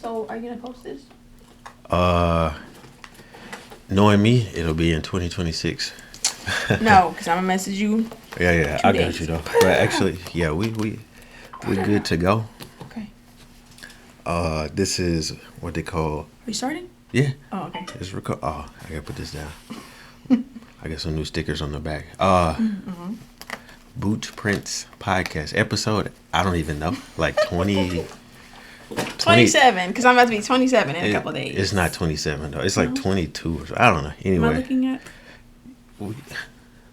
So are you gonna post this? Knowing me, it'll be in 2026. No, because I'm gonna message you. Yeah, I got days. you though. But actually, yeah, we good to go. Okay. This is what they call. Are you starting? Yeah, Oh, okay. it's record. Oh, I gotta put this down. I got some new stickers on the back. Boot Prince podcast episode. I don't even know. Like 20. 27, because I'm about to be 27 in a couple days. It's not 27 though. It's like 22 or so. I don't know. Am I Anyway, looking at?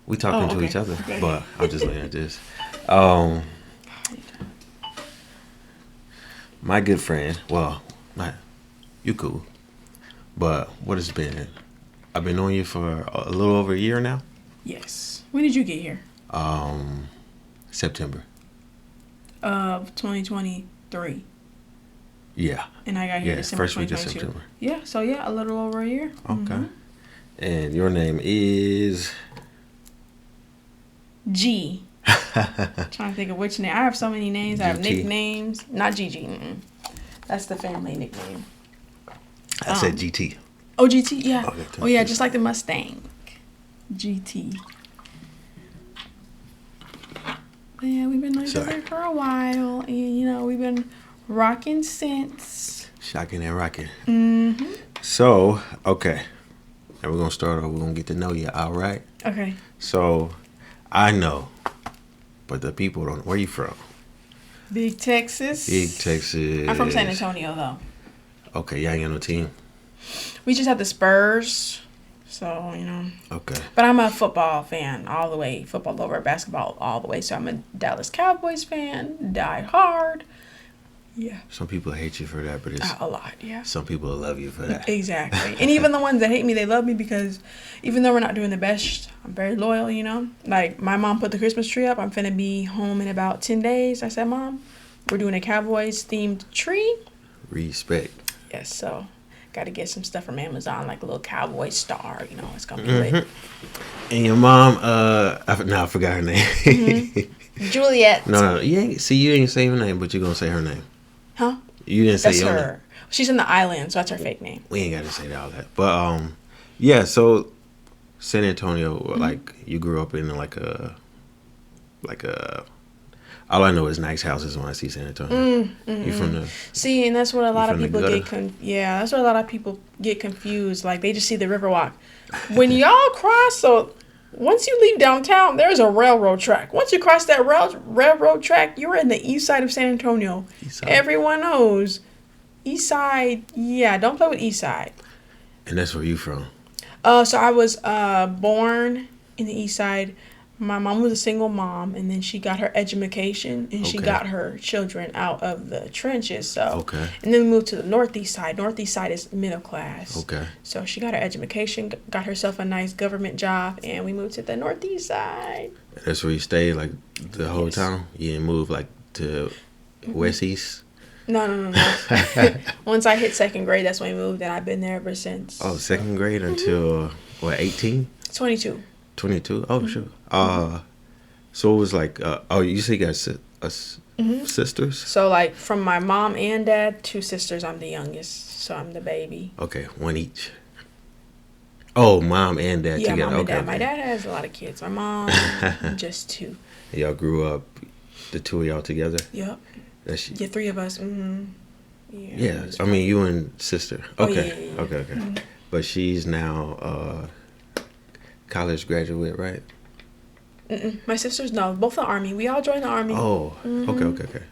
we talking to okay. each other, Okay. but I'm just looking at this. My good friend. Well, you cool, but what has been? I've been knowing you for a little over a year now. Yes. When did you get here? September. Of 2023. Yeah. And I got here December first week of 2022. September. Yeah, so yeah, a little over a year. Okay. And your name is G. Trying to think of which name. I have so many names. I have GT. nicknames. Not Gigi. That's the family nickname. I said GT. Oh, GT, yeah. Okay, Oh, yeah, just like the Mustang. GT. But yeah, we've been together for a while. And, we've been rocking since. Shocking and rocking. Mm-hmm. So, okay. And we're going to start off. We're going to get to know you, all right? Okay. So, I know, but the people don't. Where you from? Big Texas. Big Texas. I'm from San Antonio, though. Okay, y'all ain't got no team? We just have the Spurs. So, Okay. But I'm a football fan all the way. Football over basketball all the way. So I'm a Dallas Cowboys fan. Die hard. Yeah. Some people hate you for that, but it's A lot, yeah. some people love you for that. Exactly. And even the ones that hate me, they love me because even though we're not doing the best, I'm very loyal, Like, my mom put the Christmas tree up. I'm finna be home in about 10 days. I said, Mom, we're doing a Cowboys-themed tree. Respect. Yes, so got to get some stuff from Amazon, like a little cowboy star, It's going to be lit. And your mom, I forgot her name. Juliet. No, you ain't say her name, but you're going to say her name. Huh? You didn't say That's your her. name. She's in the island, so that's her fake name. We ain't got to say all that. But, yeah, so San Antonio, like, you grew up in like a, all I know is nice houses when I see San Antonio. You from the... See, and that's what a lot of from the people gutter? that's what a lot of people get confused. Like, they just see the Riverwalk. When y'all cross, so once you leave downtown, there's a railroad track. Once you cross that railroad track, you're in the east side of San Antonio. East side. Everyone knows. East side, yeah, don't play with east side. And that's where you from? So I was born in the east side. My mom was a single mom, and then she got her education, and she Okay. got her children out of the trenches. So, Okay. And then we moved to the northeast side. Northeast side is middle class. Okay. So she got her education, got herself a nice government job, and we moved to the northeast side. That's where you stayed, like, the whole Yes. time? You didn't move, like, to west, east? No. Once I hit second grade, that's when we moved, and I've been there ever since. Oh, second grade until, 18? 22. 22? Oh, sure. So it was like, you say you got sisters? So, like, from my mom and dad, 2 sisters, I'm the youngest, so I'm the baby. Okay, one each. Oh, mom and dad Yeah, together. mom and Okay, dad. okay. My dad has a lot of kids. My mom, just 2. Y'all grew up, the 2 of y'all together? Yep. That's Yeah, 3 of us. Mm-hmm. Yeah, I mean, you and sister. Oh, Okay, yeah. okay. But she's now college graduate, right? My sisters, no. Both the Army. We all joined the Army. Oh, okay.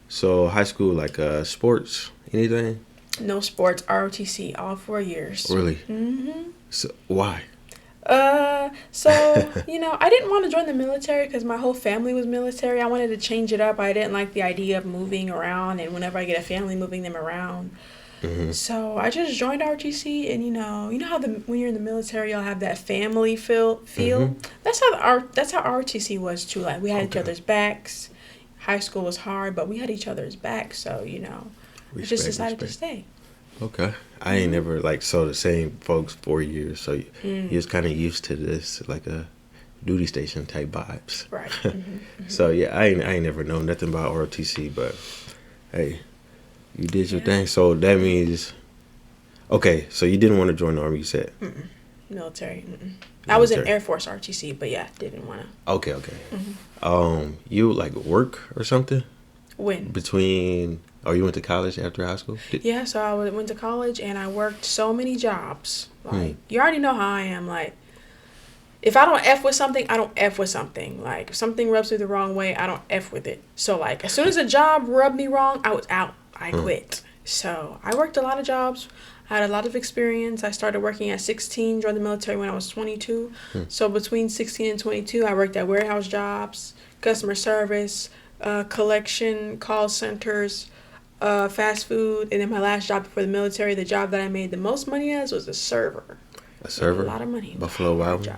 So high school, like sports, anything? No sports, ROTC, all 4 years. Really? Mm-hmm. So why? So, I didn't want to join the military because my whole family was military. I wanted to change it up. I didn't like the idea of moving around, and whenever I get a family, moving them around. Mm-hmm. So I just joined ROTC, and you know how when you're in the military, you'll have that family feel. Mm-hmm. That's how ROTC was too. Like, we had each other's backs. High school was hard, but we had each other's backs. So I just decided to stay. Okay. I ain't never saw the same folks 4 years, so you was kind of used to this like a duty station type vibes. Right. Mm-hmm. So yeah, I ain't never known nothing about ROTC, but hey, You did your Yeah. thing. So that means, okay, so you didn't want to join the Army, you said? Military. I was in Military. Air Force RTC, but yeah, didn't want to. Okay, okay. You like work or something When? between, or you went to college after high school? Yeah, so went to college and I worked so many jobs. Hmm. Like, you already know how I am. Like, if I don't F with something, I don't F with something. Like, if something rubs me the wrong way, I don't F with it. So, like, as soon as a job rubbed me wrong, I was out. I quit. So, I worked a lot of jobs. I had a lot of experience. I started working at 16, joined the military when I was 22. So, between 16 and 22, I worked at warehouse jobs, customer service, collection, call centers, fast food. And then my last job before the military, the job that I made the most money as was a server. A server? A lot of money. Buffalo Wild Job.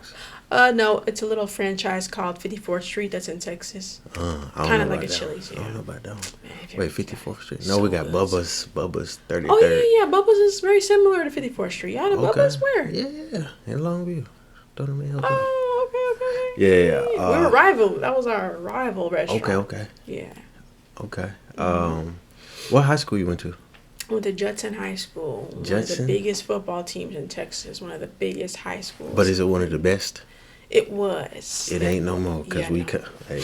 Wings? No, it's a little franchise called 54th Street that's in Texas. I don't Kinda know like about a that Chili's, one. I don't yeah. know about that one. Man, if you Wait, ever- 54th Street? So No, we got good. Bubba's 33rd. Oh, yeah. Bubba's is very similar to 54th Street. Y'all know Bubba's where? Yeah, in Longview. Don't know me. Okay. Oh, okay. Yeah, we were rival. That was our rival restaurant. Okay. Yeah. Okay. What high school you went to? I went to Judson High School. One of Judson? the biggest football teams in Texas. One of the biggest high schools. But is it one of the best? It was. It ain't no more because Yeah, we no. Hey,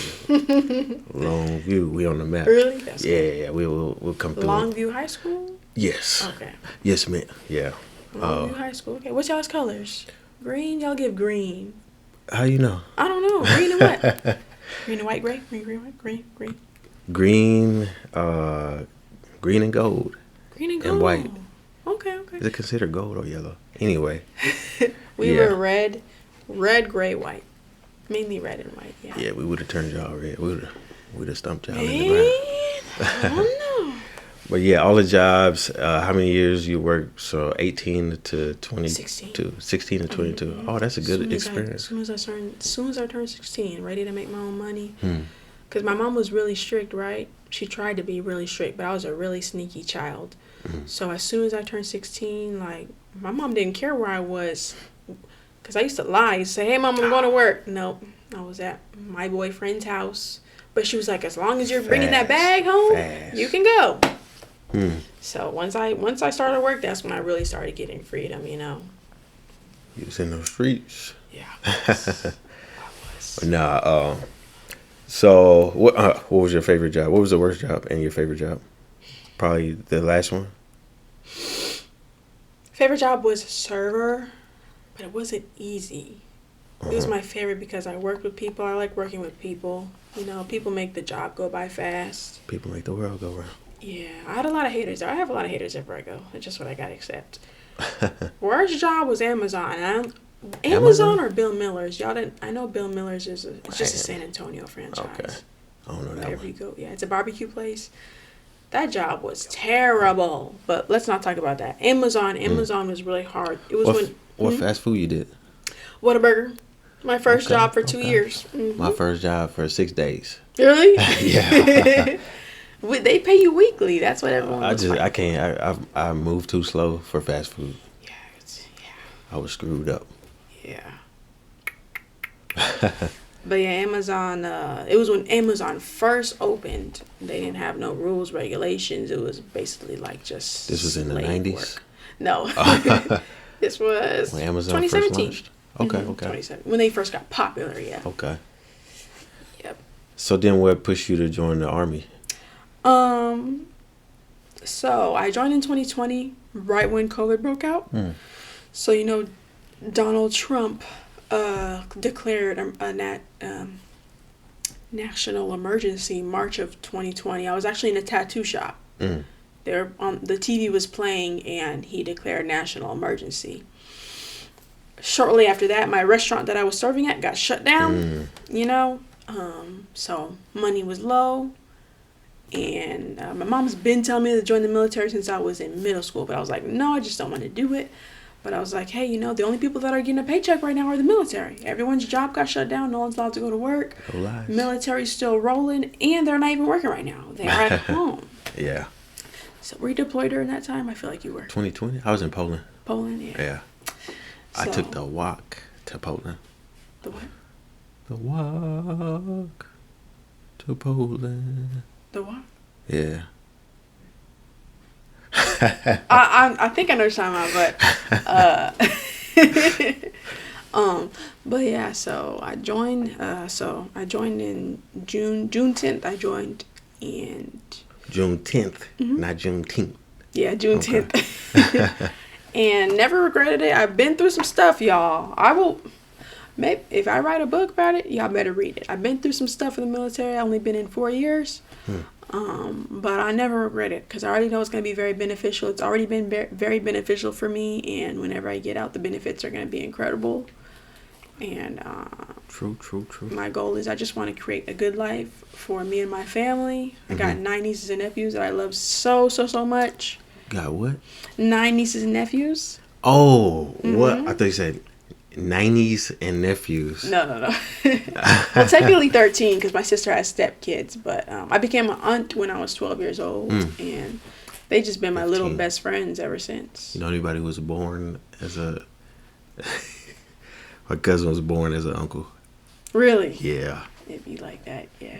Longview, we on the map. Really? That's Yeah, we'll come cool. through. Longview High School? Yes. Okay. Yes, man. Yeah. Longview High School. Okay. What's y'all's colors? Green? Y'all give green. How you know? I don't know. Green and what? Green and white, gray? Green, white, green. Green, green and gold. Green and And gold. white. Okay. Is it considered gold or yellow? Anyway. We Yeah. were red, gray, white. Mainly red and white, yeah. Yeah, we would have turned y'all red. We'd have stumped y'all in the Man, ground. I don't know. But yeah, all the jobs, how many years you worked? So 18 to 22. 16. 16 to 22. Oh, that's a good experience. As soon as I turned 16, ready to make my own money. Hmm. Because my mom was really strict, right? She tried to be really strict, but I was a really sneaky child. So as soon as I turned 16, like, my mom didn't care where I was. Because I used to lie. I used to say, hey, Mom, I'm going to work. Nope. I was at my boyfriend's house. But she was like, as long as you're bringing that bag home, you can go. So once I started work, that's when I really started getting freedom, you know. You was in those streets. Yeah. I was. Nah, so what was your favorite job? What was the worst job and your favorite job? Probably the last one. Favorite job was server, but it wasn't easy. It was my favorite because I worked with people. I like working with people. You know, people make the job go by fast. People make the world go round. Yeah, I had a lot of haters. I have a lot of haters everywhere I go. It's just what I gotta accept. Worst job was Amazon. Amazon or Bill Miller's? Y'all didn't. I know Bill Miller's is it's just a San Antonio franchise. Okay. I don't know that Wherever one. you go, yeah, it's a barbecue place. That job was terrible. But let's not talk about that. Amazon was really hard. It was What fast food you did? Whataburger. My first Okay, job for 2 okay. years. Mhm. My first job for 6 days. Really? Yeah. They pay you weekly. That's what everyone. was like. I can't. I moved too slow for fast food. Yeah, I was screwed up. yeah. But yeah, Amazon. It was when Amazon first opened. They didn't have no rules, regulations. It was basically like just. This was in the slave 90s? work. No. This was When Amazon first 2017. launched. Okay, okay, 2017. When they first got popular, yeah. okay. Yep. So then, what pushed you to join the army? So I joined in 2020, right when COVID broke out. So, you know, Donald Trump declared a national emergency March of 2020. I was actually in a tattoo shop. There, the TV was playing, and he declared national emergency. Shortly after that, my restaurant that I was serving at got shut down. You know, so money was low. And my mom's been telling me to join the military since I was in middle school. But I was like, no, I just don't want to do it. But I was like, hey, you know, the only people that are getting a paycheck right now are the military. Everyone's job got shut down. No one's allowed to go to work. No lies. Military's still rolling. And they're not even working right now. They're at home. Yeah. So were you deployed during that time? I feel like you were. 2020. I was in Poland. Poland, yeah. Yeah. I So- took the walk to Poland. The what? The walk to Poland. The what? Yeah. I think I know what you're talking about, but yeah. So I joined. I joined in June 10th. I joined, and June 10th, not Juneteenth. yeah, June Okay. 10th. And never regretted it. I've been through some stuff, y'all. I will. Maybe if I write a book about it, y'all better read it. I've been through some stuff in the military. I've only been in 4 years. But I never regret it because I already know it's going to be very beneficial. It's already been very beneficial for me, and whenever I get out, the benefits are going to be incredible. And True. my goal is I just want to create a good life for me and my family. I got 9 nieces and nephews that I love so much. Got what? 9 nieces and nephews. Oh, what? I thought you said 90s and nephews. No. Well, technically 13 because my sister has stepkids, but I became an aunt when I was 12 years old, and they just been my little 15. best friends ever since. You know anybody who was born as a... My cousin was born as an uncle. Really? Yeah. It'd be like that, yeah.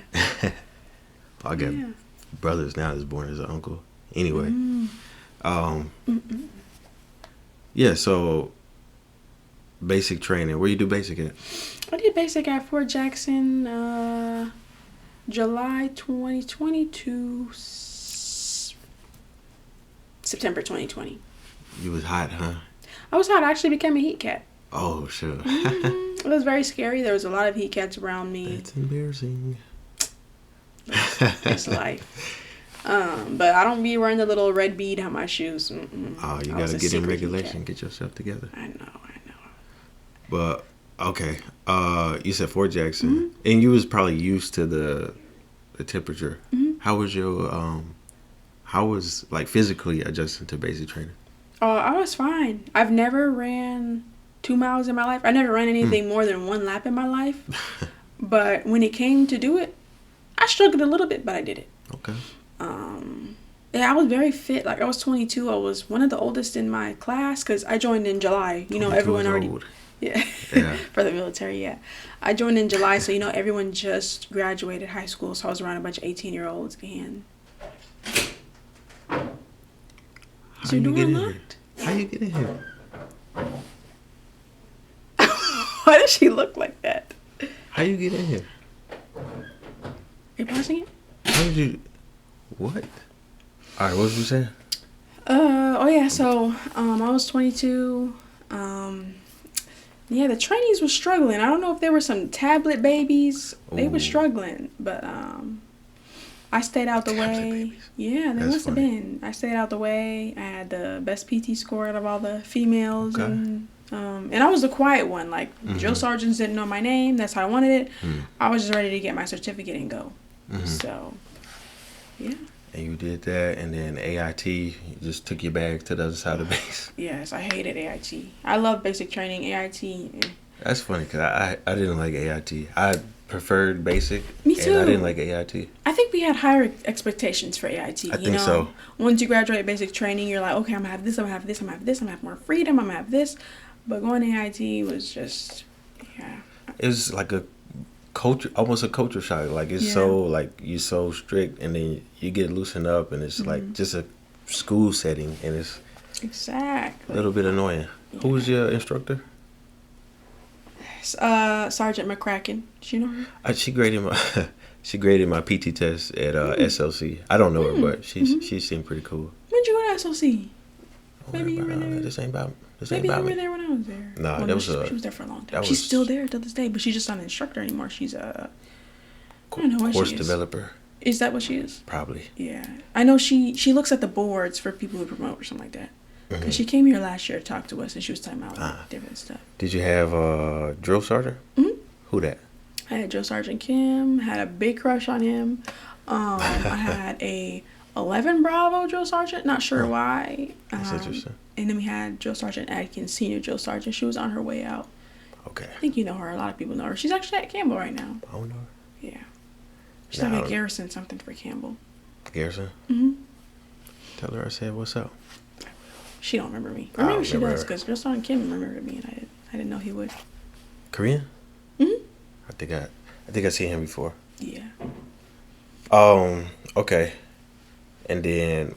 I got Yeah. brothers now that's born as an uncle. Anyway. Yeah, so basic training. Where you do basic at? I did basic at Fort Jackson, July 2020 to September 2020. You was hot, huh? I was hot. I actually became a heat cat. Oh, sure. It was very scary. There was a lot of heat cats around me. That's embarrassing. It's life. But I don't be wearing the little red bead on my shoes. Mm-mm. Oh, you I was gotta a get in secret regulation. heat Get yourself together. cat. I know. But okay, you said Fort Jackson, and you was probably used to the temperature. How was your how was like physically adjusting to basic training? Oh, I was fine. I've never ran 2 miles in my life. I never ran anything more than 1 lap in my life. But when it came to do it, I struggled a little bit, but I did it. Okay. Yeah, I was very fit. Like I was 22. I was one of the oldest in my class because I joined in July. You know, 22 everyone is already. old. Yeah. Yeah. For the military, yeah. I joined in July, so you know everyone just graduated high school, so I was around a bunch of 18-year-olds and How is your you door get in here? unlocked? How you get in here? Why does she look like that? How you get in here? Are you pausing it? How did you? What? All right, what was you saying? Oh yeah, so I was 22. Yeah, the trainees were struggling. I don't know if there were some tablet babies. They were Ooh. struggling, but I stayed out the Tablet way. babies. Yeah, they That's must have funny. been. I stayed out the way. I had the best PT score out of all the females, Okay. and I was the quiet one. Like drill sergeants didn't know my name. That's how I wanted it. I was just ready to get my certificate and go. So, yeah. And you did that, and then AIT, you just took your bag to the other side of the base. Yes, I hated AIT. I love basic training. AIT. That's funny because I didn't like AIT. I preferred basic, Me and I too. didn't like AIT. I think we had higher expectations for AIT. I think so. Once you graduate basic training, you're like, okay, I'm gonna have this, I'm gonna have this, I'm gonna have this, I'm gonna have more freedom, I'm gonna have this. But going to AIT was just, yeah. It was like a culture, almost a culture shock. Like it's Yeah. so like you're so strict, and then you get loosened up, and it's like just a school setting, and it's a Exactly. little bit annoying. Who was your instructor? Sergeant McCracken. Do you know her? She graded my she graded my PT test at SLC. I don't know her, but she seemed pretty cool. When'd you go to SLC? Don't Maybe you worry were about there. it. This ain't about Maybe you me. were there when I was there. Nah, Well, that was she was there for a long time. that She's was- still there to this day, but she's just not an instructor anymore. She's a I don't know what Course she is. developer, Is that what she is? probably. Yeah, I know she looks at the boards for people who promote or something like that. Because she came here last year to talk to us, and she was talking about like, different stuff. Did you have drill sergeant? Who that? I had Joe Sergeant Kim, had a big crush on him. I had a 11 Bravo Joe Sergeant, not sure why. That's interesting. And then we had Joe Sergeant Atkins, Senior Joe Sergeant. She was on her way out. Okay. I think you know her. A lot of people know her. She's actually at Campbell right now. I don't know. Yeah. She's Nah, like I at don't- Garrison something for Campbell. Garrison. hmm Tell her I said what's up. She don't remember me. I Or don't maybe she remember does, her. because Joe Sergeant Kim remembered me, and I didn't know he would. Korean? Mhm. I think I seen him before. Yeah. Okay. And then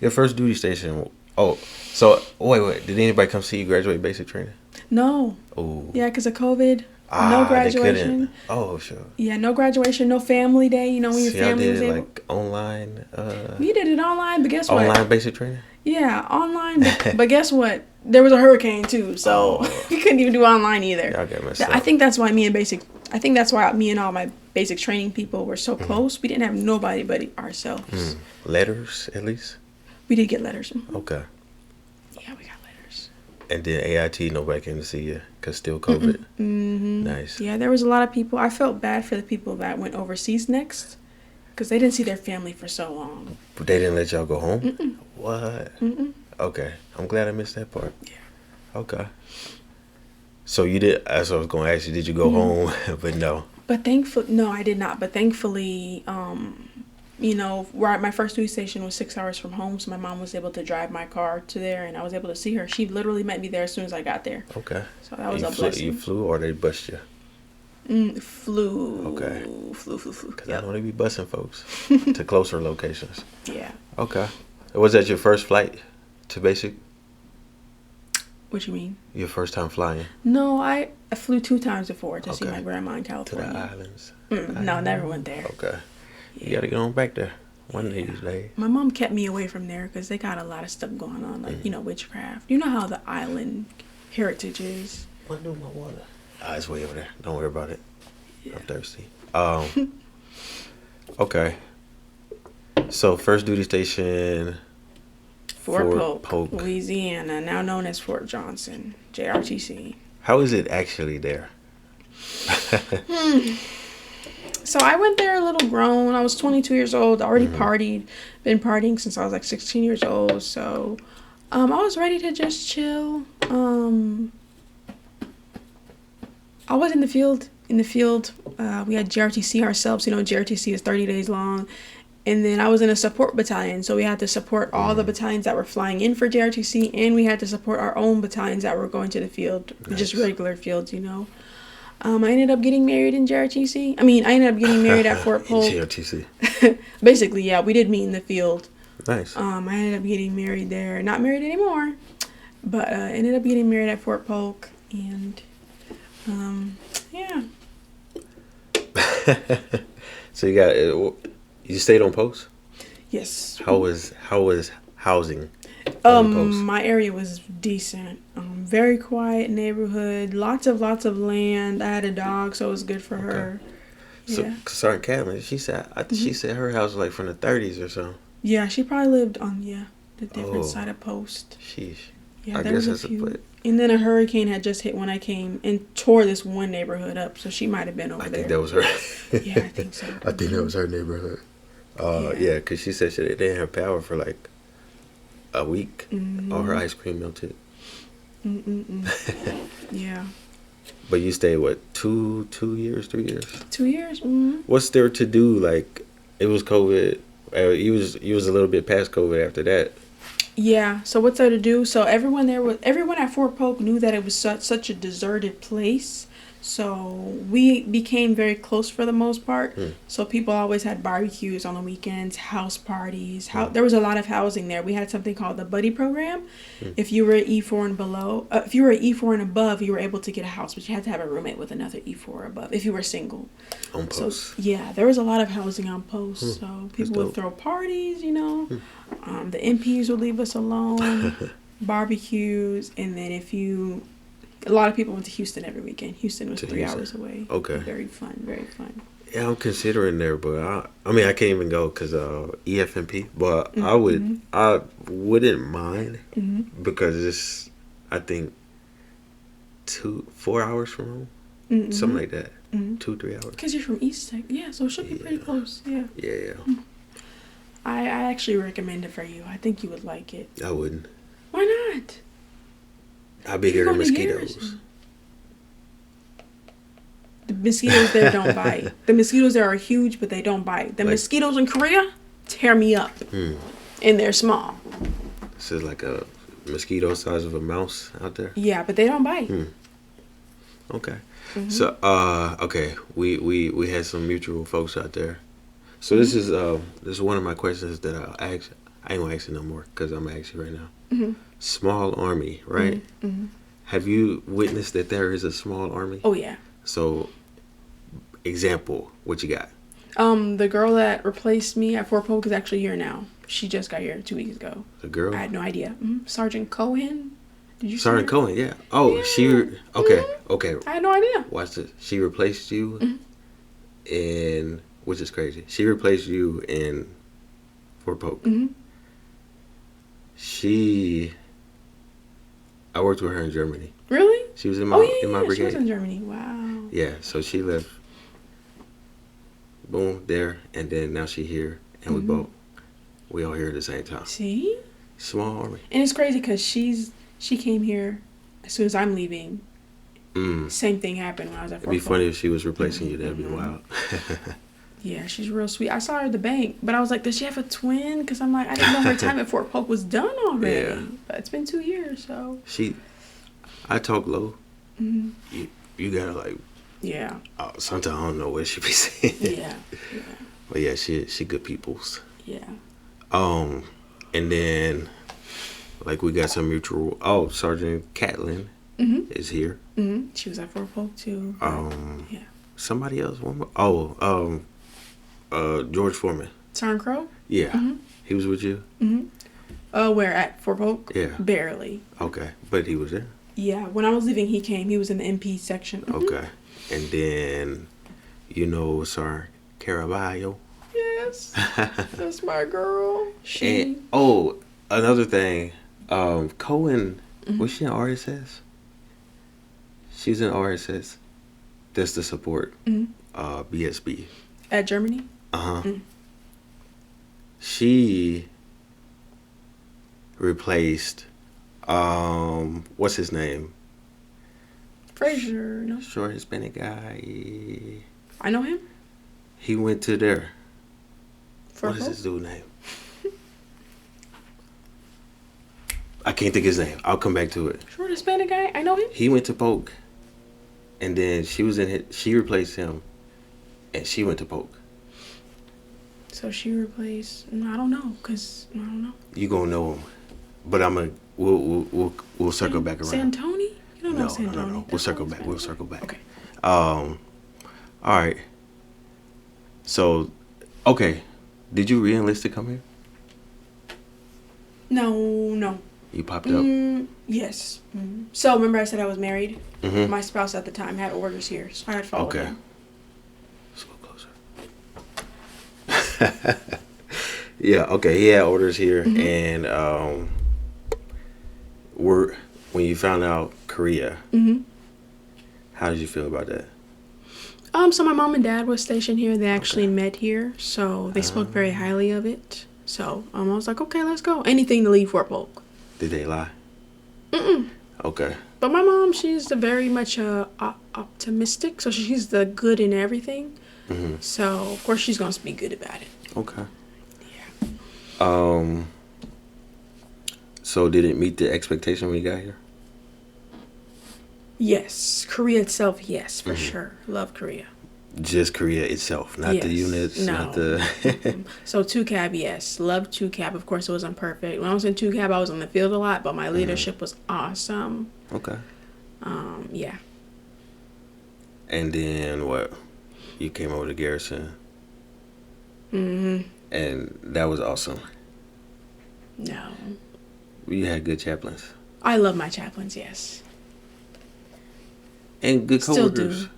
Your first duty station. Oh, so wait. Did anybody come see you graduate basic training? No. Oh. Yeah, because of COVID. Ah, No they graduation. couldn't. Oh, sure. Yeah, no graduation, no family day. You know, when your See, I family did was it able. like online. We did it online, but guess what? Online basic training. Yeah, online. But guess what? There was a hurricane too, so we couldn't even do online either. Y'all got messed up. I think that's why me and all my basic training people were so close. We didn't have nobody but ourselves. Letters, at least. We did get letters. Okay. Yeah, we got letters. And then AIT, nobody came to see you because still COVID. Mm-hmm. Nice. Yeah, there was a lot of people. I felt bad for the people that went overseas next because they didn't see their family for so long. But they didn't let y'all go home? Mm-mm. What? Mm-mm. Okay. I'm glad I missed that part. Yeah. Okay. So you did, as I was going to ask you, did you go home? But no. But thankfully, no, I did not. But thankfully, you know, where my first duty station was 6 hours from home, so my mom was able to drive my car to there, and I was able to see her. She literally met me there as soon as I got there. Okay. So that was you a blessing. You flew or they bused you? Flew. Okay. Flew. Because I know they be busing folks to closer locations. Yeah. Okay. Was that your first flight to basic? What you mean? Your first time flying? No, I flew 2 times before to see Okay. my grandma in To California. the islands? No, never went there. Okay. You got to get on back there one of these days. My mom kept me away from there because they got a lot of stuff going on, like, you know, witchcraft. You know how the island heritage is. What do my water? Ah, it's way over there. Don't worry about it. Yeah. I'm thirsty. Okay. So first duty station, Fort Polk, Louisiana, now known as Fort Johnson, JRTC. How is it actually there? So I went there a little grown. I was 22 years old, already partied, been partying since I was like 16 years old. So I was ready to just chill. I was in the field. We had JRTC ourselves. You know, JRTC is 30 days long. And then I was in a support battalion. So we had to support all the battalions that were flying in for JRTC. And we had to support our own battalions that were going to the field. Nice. Just regular fields, you know. I ended up getting married in JRTC. I ended up getting married at Fort Polk. JRTC. Basically, yeah, we did meet in the field. Nice. I ended up getting married there. Not married anymore. But ended up getting married at Fort Polk. And, yeah. So you stayed on post? Yes. How was housing on post? My area was decent. Very quiet neighborhood. Lots of land. I had a dog, so it was good for her. So Yeah. Sergeant Catlin, she said she said her house was like from the 30s or something. Yeah, she probably lived on the different Oh. side of post. Sheesh. Yeah, I there guess was a that's few. And then a hurricane had just hit when I came and tore this one neighborhood up, so she might have been over I there. think that was her. Yeah, I think so. I think that was her neighborhood. Yeah. Yeah, because she said they didn't have power for like a week. Mm-hmm. All her ice cream melted. Yeah. But you stayed what, 2 years, 3 years? 2 years. Mm-hmm. What's there to do? Like, it was COVID. You was a little bit past COVID after that. Yeah. So what's there to do? So everyone at Fort Polk knew that it was such a deserted place. So we became very close for the most part. So people always had barbecues on the weekends, house parties. There was a lot of housing there. We had something called the Buddy Program. If you were E4 and below, if you were E4 and above, you were able to get a house, but you had to have a roommate with another E4 or above if you were single. On post. So yeah, there was a lot of housing on post. So people would dope. throw parties, you know. The MPs would leave us alone, barbecues, and then a lot of people went to Houston every weekend. Houston was 3 hours away. Okay. Very fun, very fun. Yeah, I'm considering there, but I mean, I can't even go because EFMP. But I wouldn't mind because it's, I think, 4 hours from home, something like that. 2-3 hours. Because you're from East Texas. Yeah, so it should be pretty close. Yeah. Yeah. I actually recommend it for you. I think you would like it. I wouldn't. Why not? How big are the mosquitoes? The mosquitoes there don't bite. The mosquitoes there are huge, but they don't bite. The mosquitoes in Korea tear me up. And they're small. This is like a mosquito size of a mouse out there. Yeah, but they don't bite. Okay. So okay, we had some mutual folks out there. So this is one of my questions that I I ain't gonna ask you no more because I'm gonna ask you right now. Mm-hmm. Small army, right? Mm-hmm. Have you witnessed that there is a small army? Oh yeah. So, example, what you got? The girl that replaced me at Fort Polk is actually here now. She just got here 2 weeks ago. The girl? I had no idea. Sergeant Cohen. Did you see Sergeant her? Cohen, yeah. Oh, Yeah. she. Okay, okay. I had no idea. Watch this. She replaced you Mm-hmm. in, which is crazy. She replaced you in Fort Polk. Mm-hmm. I worked with her in Germany. Really? She was in my Oh yeah, in my yeah. She brigade. was in Germany. Wow. Yeah, so she left. Boom, there, and then now she here, and Mm-hmm. we all here at the same time. See? Small army. And it's crazy because she came here as soon as I'm leaving. Same thing happened when I was at It'd Fort be Polk. funny if she was replacing you. That'd be Mm-hmm. wild. Yeah, she's real sweet. I saw her at the bank, but I was like, does she have a twin? Because I'm like, I didn't know her time at Fort Polk was done already. Yeah. But it's been 2 years, so. I talk low. Mm-hmm. You gotta like. Yeah. Sometimes I don't know what she be saying. Yeah. Yeah. But yeah, she good peoples. Yeah. And then like we got some mutual. Oh, Sergeant Catlin Mm-hmm. is here. Mm-hmm. She was at Fort Polk too. Yeah. Somebody else. One more. Oh, George Foreman. Sergeant Crow? Yeah, Mm-hmm. he was with you. Mm-hmm. Where at Fort Polk? Yeah. Barely. Okay, but he was there. Yeah. When I was leaving, he came. He was in the MP section. Mhm. Okay, and then Sergeant Caraballo. Yes. That's my girl. She. And another thing, Cohen. Was she in RSS? She's in RSS. That's the support. BSB. At Germany? She replaced what's his name? Fraser, no? Short Hispanic guy. I know him. He went to there. Fort What is Polk? this dude's name? I can't think of his name. I'll come back to it. Short Hispanic guy? I know him. He went to Polk, and then she replaced him, and she went to Polk. So she replaced. I don't know, cause I don't know. You gonna know him, but we'll circle back around. Santoni? You don't know No. Santoni. We'll That's circle not back. We'll Hispanic. circle back. Okay. All right. So, okay, did you re-enlist to come here? No. You popped up. Yes. So remember I said I was married? Mhm. My spouse at the time had orders here, so I had followed Okay. him. Let's go closer. Yeah. Okay. He had orders here, and when you found out Korea, how did you feel about that? So my mom and dad was stationed here. They actually met here, so they spoke very highly of it. So I was like, okay, let's go. Anything to leave Fort Polk. Did they lie? Okay. But my mom, she's very much optimistic, so she's the good in everything. So of course she's gonna speak good about it. Okay. Yeah. So did it meet the expectation when you got here? Yes, Korea itself, yes, for sure. Love Korea. Just Korea itself, not the Yes. units, No. not the. So 2CAB, yes. Love 2CAB. Of course, it wasn't perfect. When I was in 2CAB, I was on the field a lot, but my leadership was awesome. Okay. Yeah. And then what? You came over to Garrison. And that was awesome. No. You had good chaplains. I love my chaplains, yes. And good Still coworkers. do.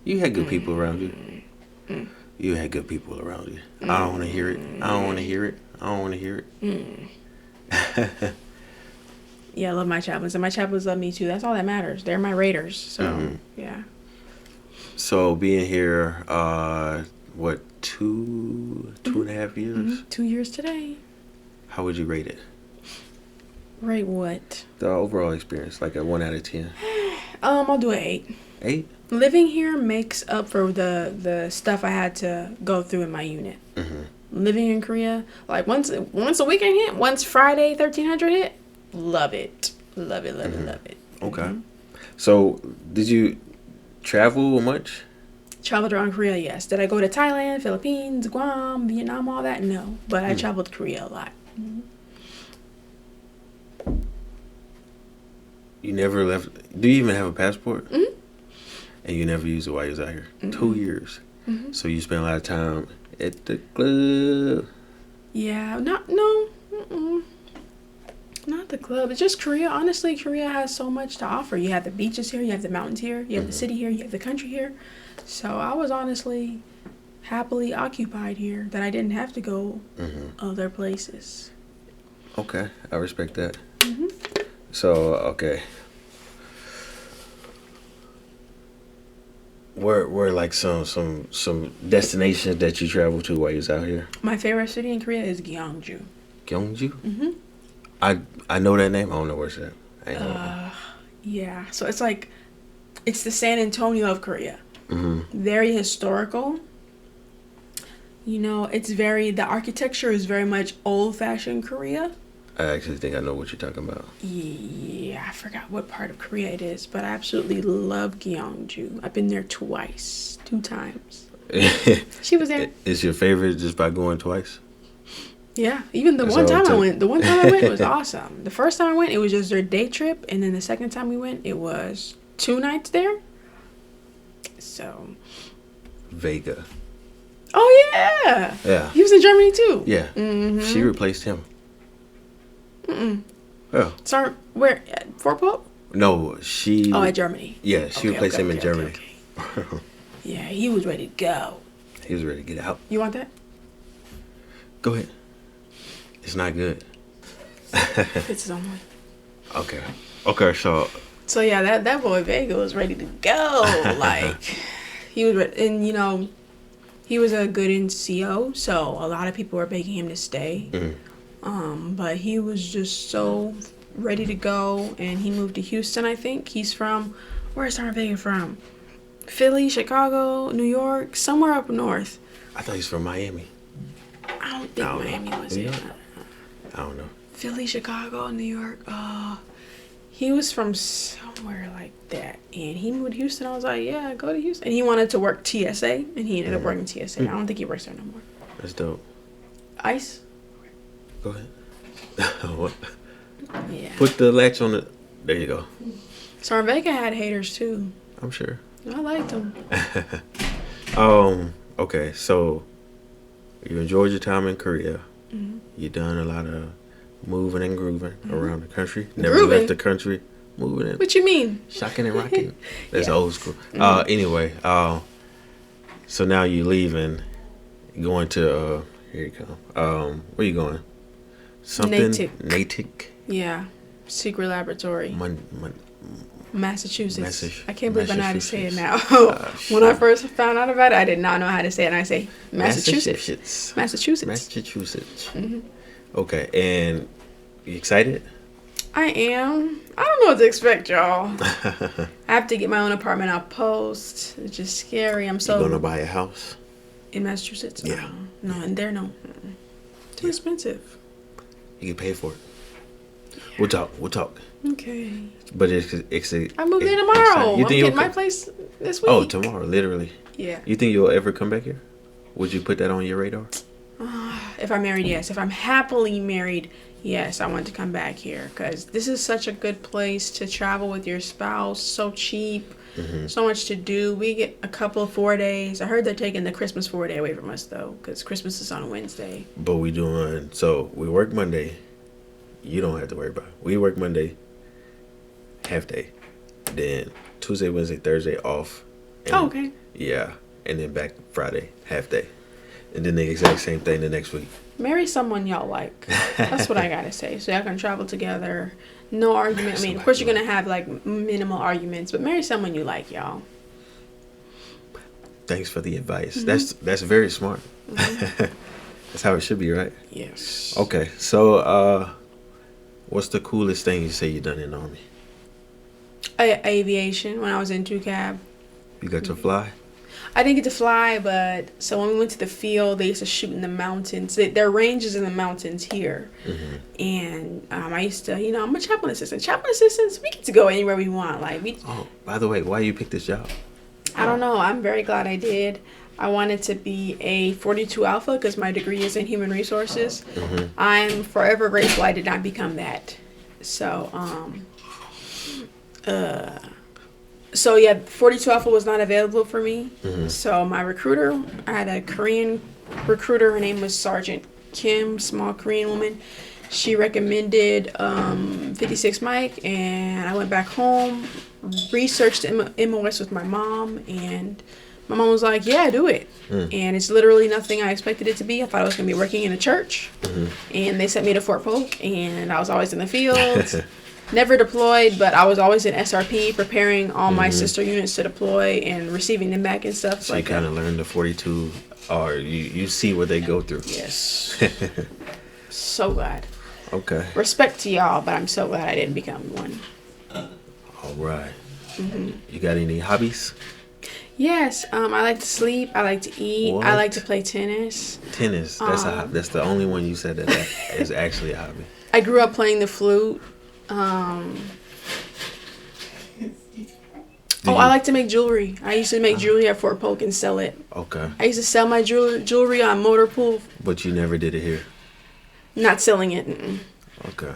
You had good people around you. You had good people around you. I don't want to hear it. I don't want to hear it. I don't want to hear it. Yeah, I love my chaplains, and my chaplains love me too. That's all that matters. They're my raiders, so yeah. So being here, what, 2.5 years? 2 years today. How would you rate it? Rate what? The overall experience, like a 1 out of 10. I'll do an 8. 8? Living here makes up for the stuff I had to go through in my unit. Living in Korea, like once a weekend hit, once Friday 1300 hit, love it, love it. Okay. So did you travel much? Traveled around Korea, yes. Did I go to Thailand, Philippines, Guam, Vietnam, all that? No, but I traveled Korea a lot. You never left. Do you even have a passport? Mhm. And you never used it while you was out here. Mhm. 2 years. Mhm. So you spent a lot of time at the club. Yeah, no, not the club. It's just Korea. Honestly, Korea has so much to offer. You have the beaches here, you have the mountains here, you have the city here, you have the country here. So I was honestly happily occupied here that I didn't have to go other places. Okay, I respect that. Mhm. So okay, where like some destinations that you traveled to while you was out here? My favorite city in Korea is Gyeongju. Gyeongju. Mhm. I know that name. I don't know where's that. I ain't know. Yeah, so it's like it's the San Antonio of Korea. Very historical. You know, the architecture is very much old-fashioned Korea. I actually think I know what you're talking about. Yeah, I forgot what part of Korea it is, but I absolutely love Gyeongju. I've been there twice, 2 times. She was there. Is your favorite just by going twice? Yeah, even the That's one all it time I took. went, was awesome. The first time I went, it was just their day trip, and then the second time we went, it was 2 nights there. So, Vega. oh yeah, Yeah. he was in Germany too. Yeah. Mhm. She replaced him. Oh. Sorry, where? At Fort Pope? No, she. Oh, at Germany. Yeah, she replaced him in Germany. Okay. Yeah, he was ready to go. He was ready to get out. You want that? Go ahead. It's not good. It's his own way. Okay. Okay, so So yeah, that boy Vega was ready to go. Like he was, and you know, he was a good NCO, so a lot of people were begging him to stay. But he was just so ready to go, and he moved to Houston. I think he's from. Where's Sarah Vega from? Philly, Chicago, New York, somewhere up north. I thought he's from Miami. I don't think I don't know. Miami was New it. York? I don't know. Philly, Chicago, New York. He was from somewhere like that, and he moved to Houston. I was like, yeah, go to Houston. And he wanted to work TSA, and he ended up working TSA. I don't think he works there no more. That's dope. ICE? Go ahead. What? Yeah. Put the latch on it. There you go. Sarah Vega had haters too. I'm sure. I liked him. Okay, so you enjoyed your time in Korea. Mm-hmm. You done a lot of moving and grooving around the country. Never Grooving? left the country. Moving and What you mean? shocking and rocking. That's Yeah. old school. Anyway, so now you leaving, going to here you come. Where you going? Something Natick. Yeah. Secret Laboratory. Massachusetts. I can't believe I know how to say it now. When I first found out about it, I did not know how to say it, and I say Massachusetts. Massachusetts. Okay, and you excited? I am. I don't know what to expect, y'all. I have to get my own apartment outpost. It's just scary. I'm You so gonna buy a house? in Massachusetts. Yeah. No, and there no. Too expensive. You can pay for it. We'll talk. Okay. But it's I moved in tomorrow. You I'm think you'll getting my come? place this week. Oh, tomorrow, literally. Yeah. You think you'll ever come back here? Would you put that on your radar? If I'm married, yes. If I'm happily married, yes, I want to come back here because this is such a good place to travel with your spouse. So cheap, so much to do. We get a couple of 4 days. I heard they're taking the Christmas 4-day away from us though, because Christmas is on a Wednesday. But we work Monday. You don't have to worry about it. We work Monday, half day. Then Tuesday, Wednesday, Thursday off. And, Oh, okay. Yeah. And then back Friday, half day. And then the exact same thing the next week. Marry someone y'all like. That's what I gotta say. So y'all can travel together. No argument. I mean, of course you're gonna have like minimal arguments, but marry someone you like, y'all. Thanks for the advice. That's very smart. That's how it should be, right? Yes. Okay. So, what's the coolest thing you say you done in the Army? Aviation. When I was in TCAB. You got to fly? I didn't get to fly, but so when we went to the field, they used to shoot in the mountains. There are ranges in the mountains here. And I used to, I'm a chaplain assistant. Chaplain assistants, we get to go anywhere we want. Oh, by the way, why you pick this job? I don't know. I'm very glad I did. I wanted to be a 42 Alpha because my degree is in human resources. I'm forever grateful I did not become that. So, So yeah, 42 Alpha was not available for me. Mm-hmm. So my recruiter, I had a Korean recruiter. Her name was Sergeant Kim, small Korean woman. She recommended 56 Mike, and I went back home, researched MOS with my mom, and my mom was like, "Yeah, do it." And it's literally nothing I expected it to be. I thought I was gonna be working in a church, and they sent me to Fort Polk, and I was always in the field. Never deployed, but I was always in SRP, preparing all my sister units to deploy and receiving them back and stuff. So you kind of learned the 42, or you see what they go through. Yes. So glad. Okay. Respect to y'all, but I'm so glad I didn't become one. All right. You got any hobbies? Yes, I like to sleep. I like to eat. What? I like to play tennis. Tennis. That's the only one you said that is actually a hobby. I grew up playing the flute. I like to make jewelry. I used to make jewelry at Fort Polk and sell it. Okay. I used to sell my jewelry on Motor Pool. But you never did it here. Not selling it. Mm-mm. Okay.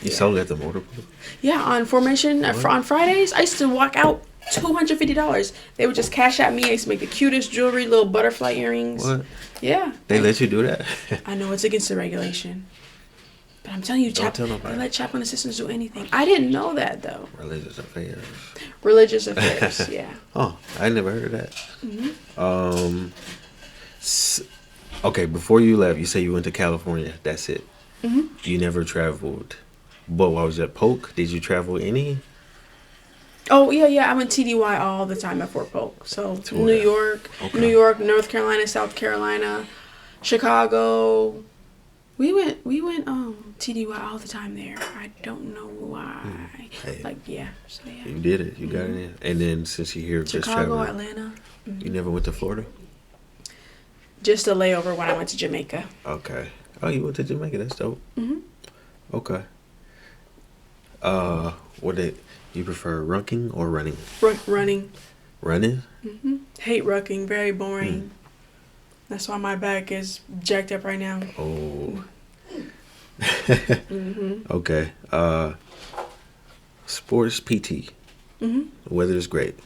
You sold at the motor pool? Yeah, on formation on Fridays, I used to walk out $250. They would just cash out me. I used to make the cutest jewelry, little butterfly earrings. What? Yeah. They let you do that? I know it's against the regulation. But I'm telling you, Don't tell nobody. they let chaplain assistants do anything. I didn't know that, though. Religious affairs. Religious affairs, yeah. Oh, I never heard of that. Okay, before you left, you said you went to California. That's it. You never traveled. But while I was at Polk, did you travel any? Oh, yeah. I went TDY all the time at Fort Polk. So, New York, North Carolina, South Carolina, Chicago. We went TDY all the time there. I don't know why. Hey, So yeah. You did it. You got it in. And then since you're here, just Chicago, traveling. Atlanta. You never went to Florida? Just a layover when I went to Jamaica. Okay. Oh, you went to Jamaica. That's dope. Okay. You prefer rucking or running? Running. Running? Hate rucking. Very boring. That's why my back is jacked up right now. Oh. Okay. Sports PT. The weather is great.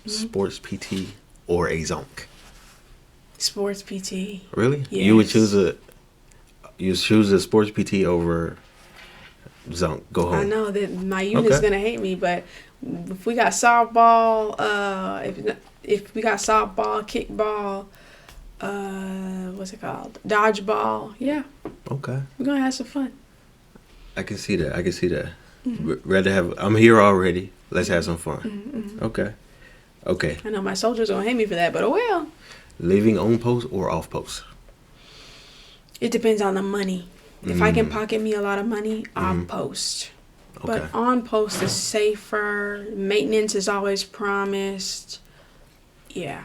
Sports PT or a zonk? Sports PT. Really? Yes. You choose a sports PT over zonk. Go home. I know that my unit's gonna hate me, but if we got softball, if we got softball, kickball, what's it called? Dodgeball. Yeah. Okay. We're gonna have some fun. I can see that. Rather have. I'm here already. Let's have some fun. Okay. I know my soldiers gonna hate me for that, but oh well. Living on post or off post? It depends on the money. If I can pocket me a lot of money, I'll post. Okay. But on post is safer. Maintenance is always promised. Yeah.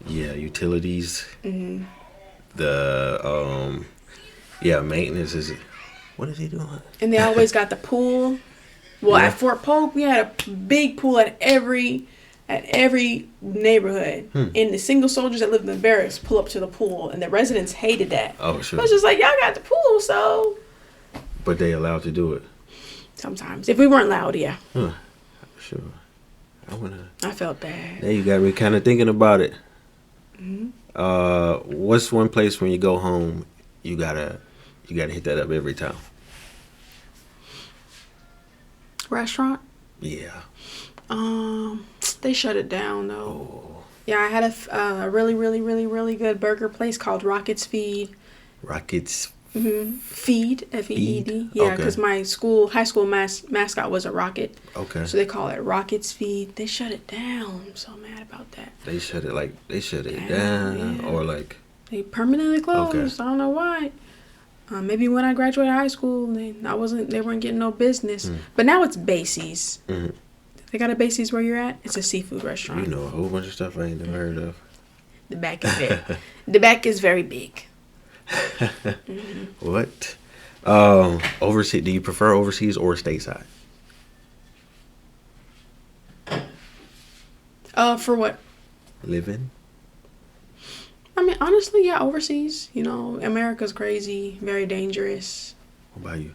Yeah, utilities. The maintenance is. What is he doing? And they always got the pool. Well, at Fort Polk, we had a big pool at every neighborhood. And the single soldiers that lived in the barracks pull up to the pool, and the residents hated that. Oh, sure. I was just like, y'all got the pool, so. But they allowed to do it. Sometimes, if we weren't loud, yeah. Huh. Sure. I felt bad. Yeah, you got me kind of thinking about it. What's one place when you go home you gotta hit that up every time? Restaurant? Yeah. They shut it down though. Oh. Yeah, I had a really, really, really, really good burger place called Rockets Feed. Rockets. Feed, F-E-E-D. Yeah, because my high school mascot was a rocket. Okay. So they call it Rockets Feed. They shut it down. I'm so mad about that. They shut it down, yeah. or like. They permanently closed. Okay. I don't know why. Maybe when I graduated high school, they weren't getting no business. But now it's Basie's. They got a Basie's where you're at. It's a seafood restaurant. You know a whole bunch of stuff I ain't never heard of. The back is very big. What? Overseas? Do you prefer overseas or stateside? For what? Living. I mean, honestly, yeah, overseas. You know, America's crazy, very dangerous. What about you?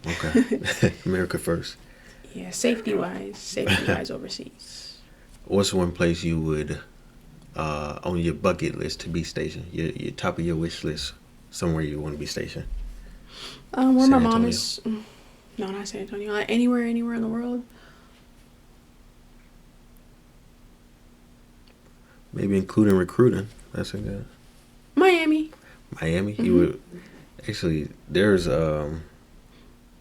Okay. America first. Yeah, safety wise overseas. What's one place you would on your bucket list to be stationed? Your top of your wish list, somewhere you want to be stationed. Where San my mom Antonio? is. No, not San Antonio. Like anywhere in the world. Maybe including recruiting. That's a good. Miami. Miami. You would actually. There's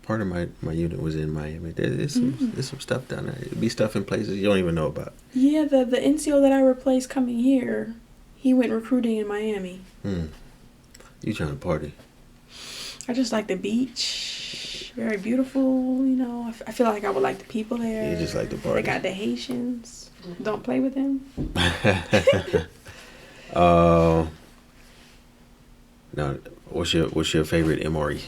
part of my unit was in Miami. There's some stuff down there. It'd be stuff in places you don't even know about. Yeah, the NCO that I replaced coming here, he went recruiting in Miami. You trying to party? I just like the beach. Very beautiful, you know. I feel like I would like the people there. You just like the They party. got the Haitians. Don't play with them. Now, what's your favorite MRE?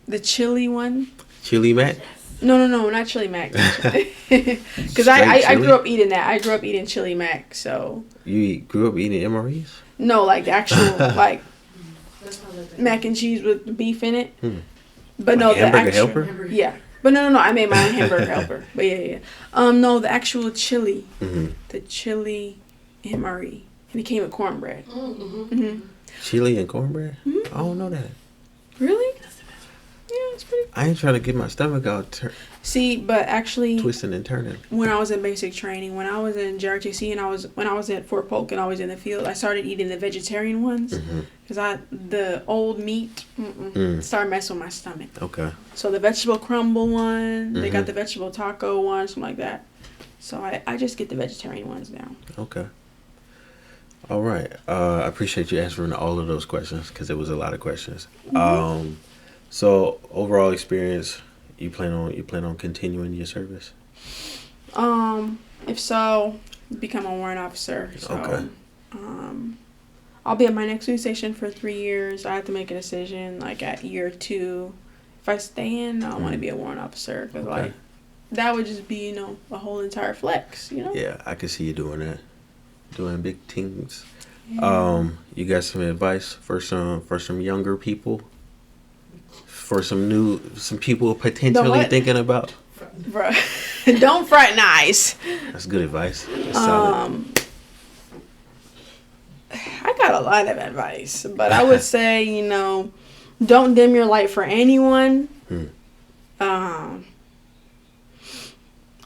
The chili one. Chili Mac? No, not chili mac. Because Straight I chili? grew up eating that. I grew up eating chili mac. So Grew up eating MREs? no, like the actual like mac and cheese with beef in it. But no, Like the hamburger actual helper? yeah. But no, I made my own hamburger helper. But yeah. No, the actual chili, the chili MRE, and it came with cornbread. Chili and cornbread? I don't know that. Really? Yeah, it's pretty. I ain't trying to get my stomach out See, but actually, twisting and turning. when I was in basic training, when I was in JRTC, and when I was at Fort Polk and I was in the field, I started eating the vegetarian ones because the old meat started messing with my stomach. Okay. So the vegetable crumble one, they got the vegetable taco one, something like that. So I just get the vegetarian ones now. Okay. All right. I appreciate you answering all of those questions because it was a lot of questions. So overall experience, you plan on continuing your service? If so, become a warrant officer. So, Okay. I'll be at my next news station for 3 years. I have to make a decision like at year 2. If I stay in, I want to be a warrant officer because like that would just be a whole entire flex. Yeah, I can see you doing that, doing big things. Yeah. You got some advice for some younger people, for some people potentially what? thinking about? Bruh, don't fraternize. That's good advice. That's solid. I got a lot of advice, but I would say, don't dim your light for anyone.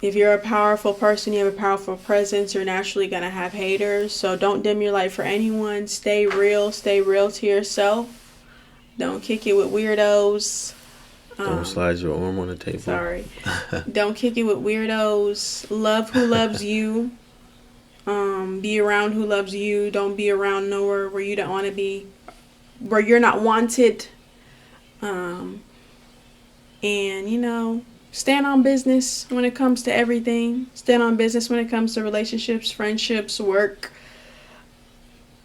If you're a powerful person, you have a powerful presence, you're naturally going to have haters. So don't dim your light for anyone. Stay real to yourself. Don't kick it with weirdos. Don't slide your arm on the table. Sorry. Don't kick it with weirdos. Love who loves you. Be around who loves you. Don't be around nowhere where you don't want to be, where you're not wanted. And stand on business when it comes to everything. Stand on business when it comes to relationships, friendships, work.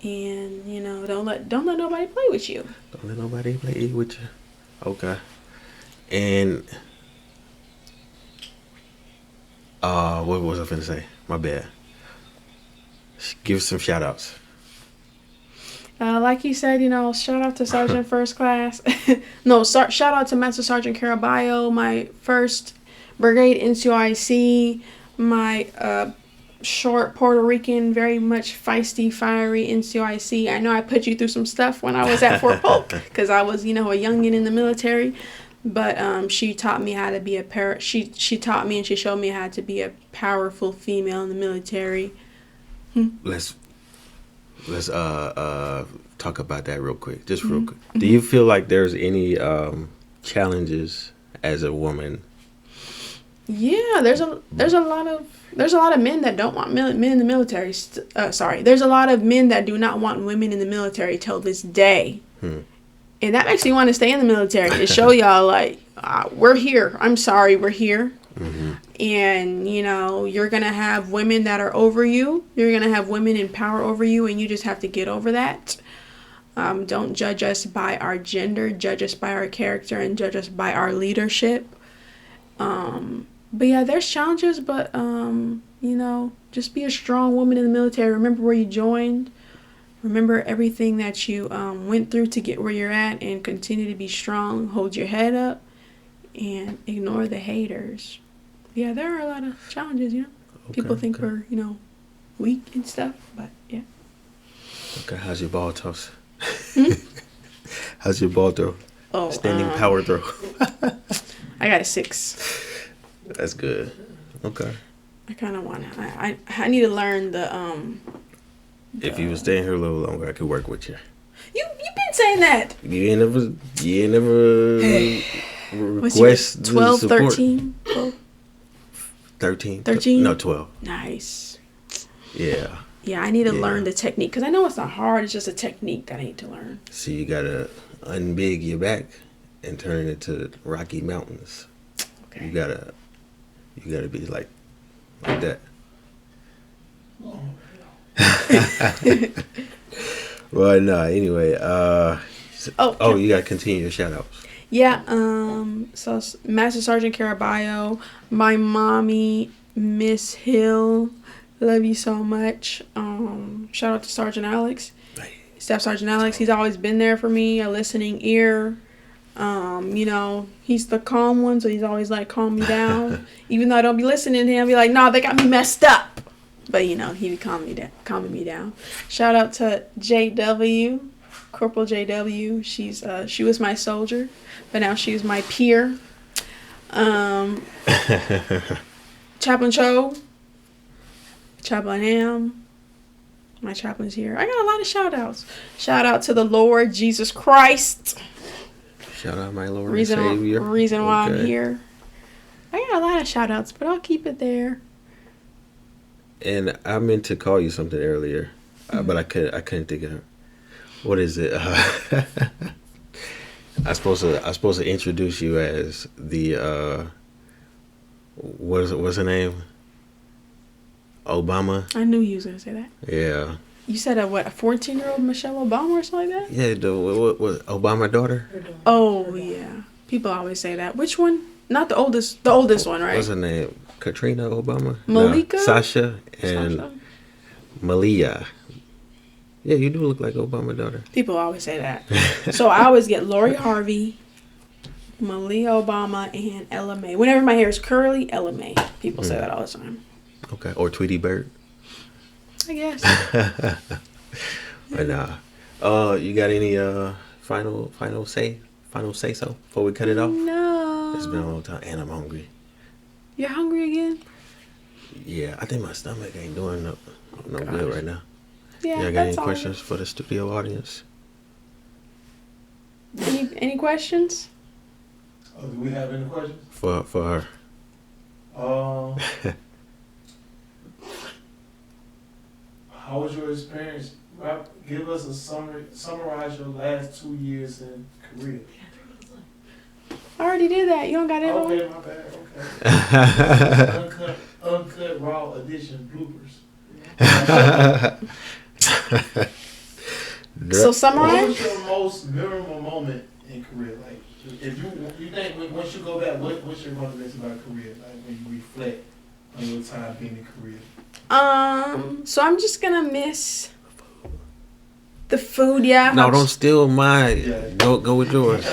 And don't let nobody play with you. Don't let nobody play with you. Okay. And what was I finna say? My bad. Give some shout outs. Like he said, shout out to Sergeant First Class. No, shout out to Master Sergeant Caraballo, my first brigade NCOIC, my short Puerto Rican, very much feisty, fiery NCOIC. I know I put you through some stuff when I was at Fort Polk because I was, a youngin' in the military. But she taught me how to be she taught me and she showed me how to be a powerful female in the military. Let's talk about that real quick. Just real quick. Do you feel like there's any challenges as a woman? Yeah, there's a lot of men that don't want men in the military. There's a lot of men that do not want women in the military till this day. And that makes me want to stay in the military to show y'all, like, we're here. I'm sorry, we're here. And, you're going to have women that are over you. You're going to have women in power over you, and you just have to get over that. Don't judge us by our gender. Judge us by our character and judge us by our leadership. But, yeah, there's challenges, but, just be a strong woman in the military. Remember where you joined. Remember everything that you went through to get where you're at and continue to be strong. Hold your head up and ignore the haters. Yeah, there are a lot of challenges, you know. People think we're, you know, weak and stuff, but yeah. Okay, how's your ball toss? How's your ball throw? Oh, Standing power throw. I got a 6. That's good. Okay. I kind of want to. I need to learn the If you were staying here a little longer, I could work with you. You've been saying that. You ain't never request 12, support. 13, 12. 13? 13? No, 12. Nice. Yeah. Yeah, I need to learn the technique because I know it's not hard. It's just a technique that I need to learn. So you gotta unbig your back and turn it into Rocky Mountains. Okay. You gotta be like that. Well, no. Anyway, you gotta continue your shout outs. Yeah. So Master Sergeant Caraballo, my mommy, Miss Hill, love you so much. Shout out to Sergeant Alex, Staff Sergeant Alex. He's always been there for me, a listening ear. You know, he's the calm one, so he's always like calm me down. Even though I don't be listening to him, be like, "No, they got me messed up." But you know, he be calming me down. Shout out to JW, Corporal JW. She was my soldier, but now she's my peer. Chaplain Cho, Chaplain Am. My chaplain's here. I got a lot of shout outs. Shout out to the Lord Jesus Christ. Shout out my Lord and Savior. Reason why I'm here. I got a lot of shout outs, but I'll keep it there. And I meant to call you something earlier, but I couldn't think of it. What is it? I supposed to introduce you as the what's her name? Obama. I knew you was gonna say that. Yeah. You said a 14-year-old Michelle Obama or something like that? Yeah, the what Obama daughter? Oh yeah. People always say that. Which one? Not the oldest one, right? What's her name? Katrina Obama? Malika? No, Sasha and Malia. Yeah, you do look like Obama daughter. People always say that. So I always get Lori Harvey, Malia Obama, and Ella May. Whenever my hair is curly, Ella May. People say that all the time. Okay. Or Tweety Bird. I guess. But nah. You got any final say so before we cut it off? No. It's been a long time and I'm hungry. You're hungry again? Yeah, I think my stomach ain't doing no good right now. Yeah. Y'all got any questions for the studio audience? Any questions? Do we have any questions? For her. How was your experience? Give us a summary. Summarize your last 2 years in Korea. I already did that. You don't got it on? Okay, my bad. Okay. Uncut raw edition bloopers. So summarize. What was your most memorable moment in Korea? Like, if you think once you go back, what's your motivation about Korea? Like when you reflect on your time being in Korea. So I'm just gonna miss the food. Yeah. No, don't steal mine. Yeah. Go with yours.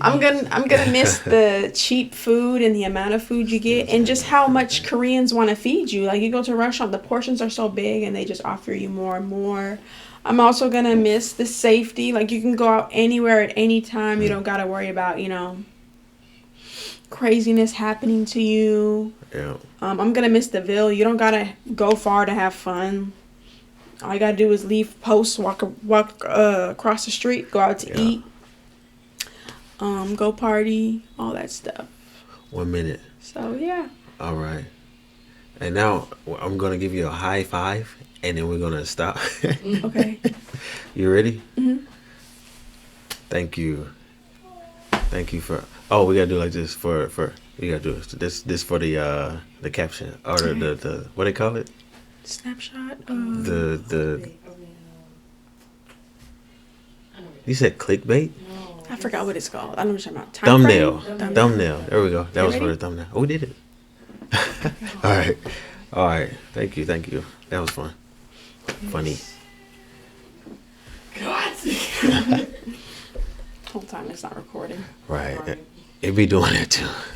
I'm gonna miss the cheap food and the amount of food you get, and just how much Koreans want to feed you. Like you go to a restaurant, the portions are so big, and they just offer you more and more. I'm also gonna miss the safety. Like you can go out anywhere at any time. You don't gotta worry about craziness happening to you. Yeah. I'm gonna miss the Ville. You don't gotta go far to have fun. All you gotta do is leave post, walk across the street, go out to eat, go party, all that stuff. 1 minute. So yeah. All right. And now I'm gonna give you a high five, and then we're gonna stop. Okay. You ready? Mhm. Thank you. Thank you for. Oh, we gotta do like this for. We gotta do this for the caption or the what they call it? Snapshot. The. You said clickbait? I forgot what it's called. I know what you're talking about. Thumbnail. Thumbnail. Thumbnail. There we go. That was ready? for the thumbnail. Oh, we did it. All right. Thank you. That was fun. Funny. Whole time it's not recording. Right. It be doing that too.